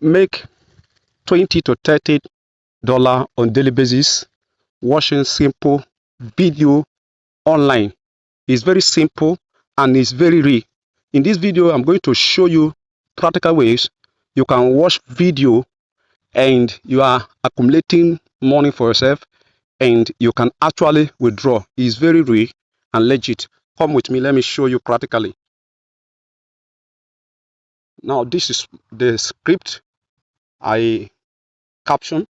make 20 to 30 dollars on daily basis watching simple video online. It's very simple and it's very real. In this video, I'm going to show you practical ways you can watch video and you are accumulating money for yourself and you can actually withdraw. It's very real and legit. Come with me, let me show you practically. Now this is the script I caption.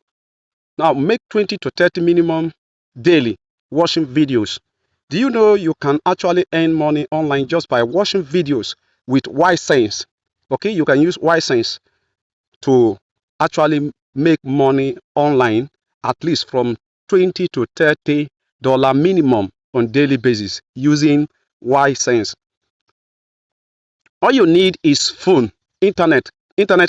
Now make 20 to 30 minimum daily watching videos. Do you know you can actually earn money online just by watching videos with Ysense? Okay, you can use Ysense to actually make money online at least from 20 to 30 dollars minimum on daily basis using Ysense. All you need is phone, internet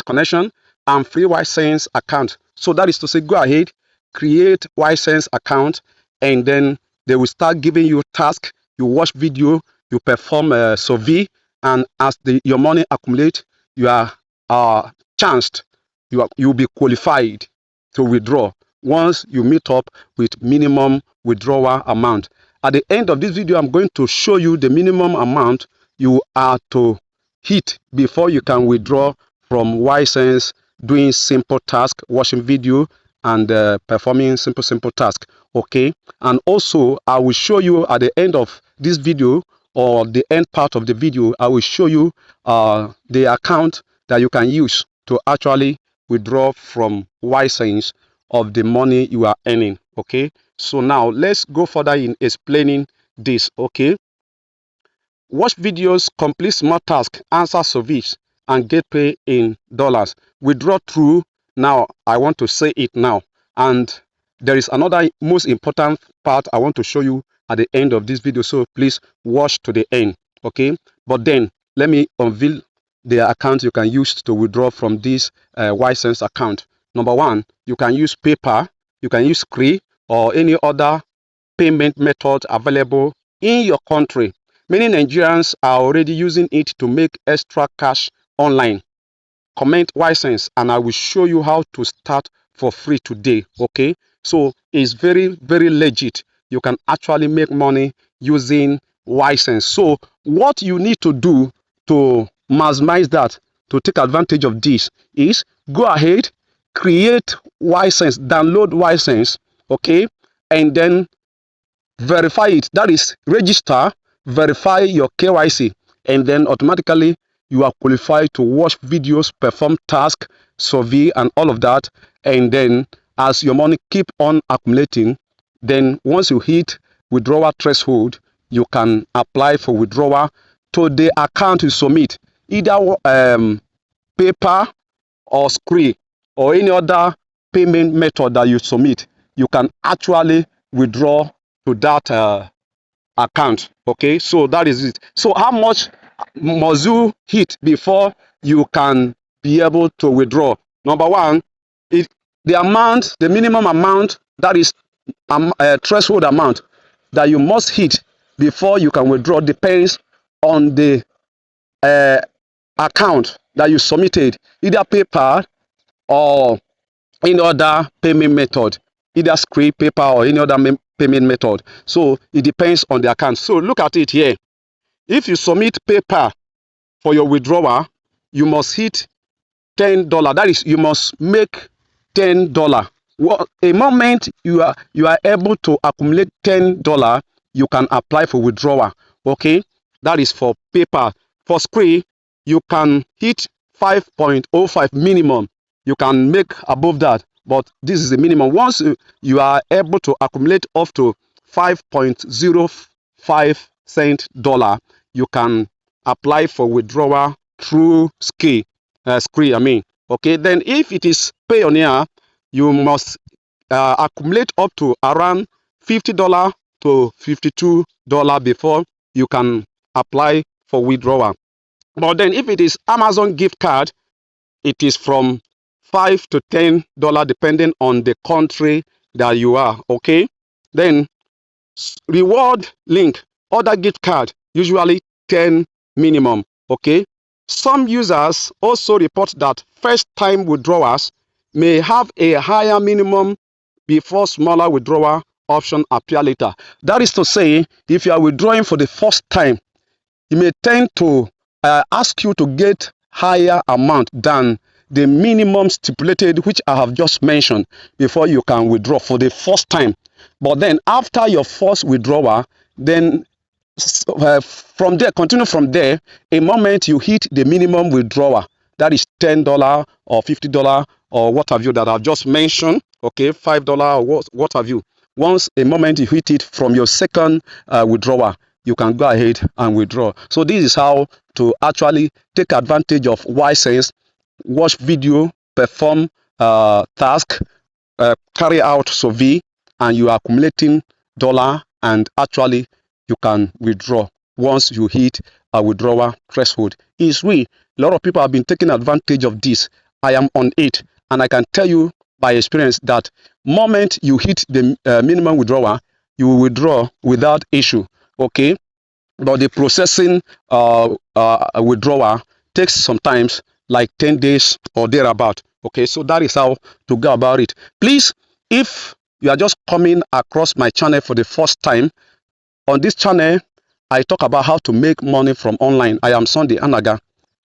connection, and free Ysense account. So that is to say, go ahead, create Ysense account, and then they will start giving you task. You watch video, you perform a survey, and as your money accumulate, you are chanced. You'll be qualified to withdraw once you meet up with minimum withdrawal amount. At the end of this video, I'm going to show you the minimum amount you are to hit before you can withdraw from Ysense, doing simple task, watching video, and performing simple task. Okay, and also I will show you at the end of this video, or the end part of the video, I will show you the account that you can use to actually withdraw from Ysense of the money you are earning. Okay, so now let's go further in explaining this. Okay, watch videos, complete small tasks, answer surveys, and get paid in dollars. Withdraw through. Now I want to say it now, and there is another most important part I want to show you at the end of this video, so please watch to the end. Okay, but then let me unveil the account you can use to withdraw from this Ysense account. Number one, you can use PayPal, you can use Cree, or any other payment method available in your country. Many Nigerians are already using it to make extra cash online. Comment Ysense and I will show you how to start for free today. Okay, so it's very legit. You can actually make money using Ysense. So what you need to do to maximize that, to take advantage of this, is go ahead, create Ysense, download Ysense, okay, and then verify it. That is, register, verify your KYC, and then automatically you are qualified to watch videos, perform tasks, survey, and all of that. And then as your money keep on accumulating, then once you hit withdrawal threshold, you can apply for withdrawal to the account you submit, either PayPal or Scree or any other payment method that you submit. You can actually withdraw to that account. Okay, so that is it. So how much must you hit before you can be able to withdraw? Number one, the minimum amount, that is threshold amount that you must hit before you can withdraw, depends on the account that you submitted, either PayPal or any other payment method, either Scree, PayPal, or any other payment method. So it depends on the account. So look at it here. If you submit PayPal for your withdrawal, you must hit $10. That is, you must make $10. Well, a moment you are able to accumulate $10, you can apply for withdrawal. Okay, that is for PayPal. For Scree, you can hit 5.05 minimum. You can make above that, but this is the minimum. Once you are able to accumulate up to 5.05 cent dollar, you can apply for withdrawal through Scree. Okay, then if it is Payoneer, you must accumulate up to around $50 to $52 before you can apply for withdrawal. But then if it is Amazon gift card, it is from $5 to $10 depending on the country that you are. Okay, then reward link, other gift card, usually 10 minimum. Okay, Some users also report that first-time withdrawers may have a higher minimum before smaller withdrawal option appear later. That is to say, if you are withdrawing for the first time, it may tend to ask you to get higher amount than the minimum stipulated, which I have just mentioned, before you can withdraw for the first time. But then after your first withdrawal, then from there, continue from there. A moment you hit the minimum withdrawal, that is $10 or $50 or what have you that I've just mentioned, okay, $5 or what have you. Once a moment you hit it from your second withdrawal, you can go ahead and withdraw. So this is how to actually take advantage of Ysense, watch video, perform task, carry out survey, and you are accumulating dollar, and actually you can withdraw once you hit a withdrawal threshold. It's real. A lot of people have been taking advantage of this. I am on it, and I can tell you by experience that moment you hit the minimum withdrawal, you will withdraw without issue. Okay, but the processing withdrawal takes sometimes like 10 days or thereabout. Okay, so that is how to go about it. Please, if you are just coming across my channel for the first time, on this channel I talk about how to make money from online. I am Sunday Anaga.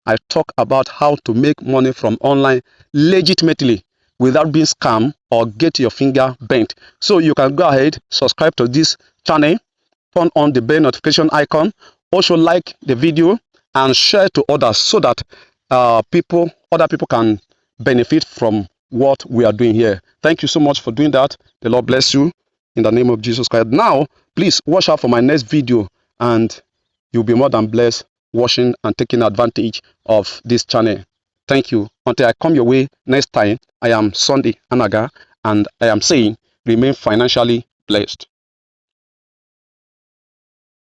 I talk about how to make money from online legitimately without being scammed or get your finger bent. So you can go ahead, subscribe to this channel, turn on the bell notification icon, also like the video and share to others so that other people can benefit from what we are doing here. Thank you so much for doing that. The Lord bless you in the name of Jesus Christ. Now, please watch out for my next video, and you'll be more than blessed watching and taking advantage of this channel. Thank you. Until I come your way next time, I am Sunday Anaga, and I am saying remain financially blessed.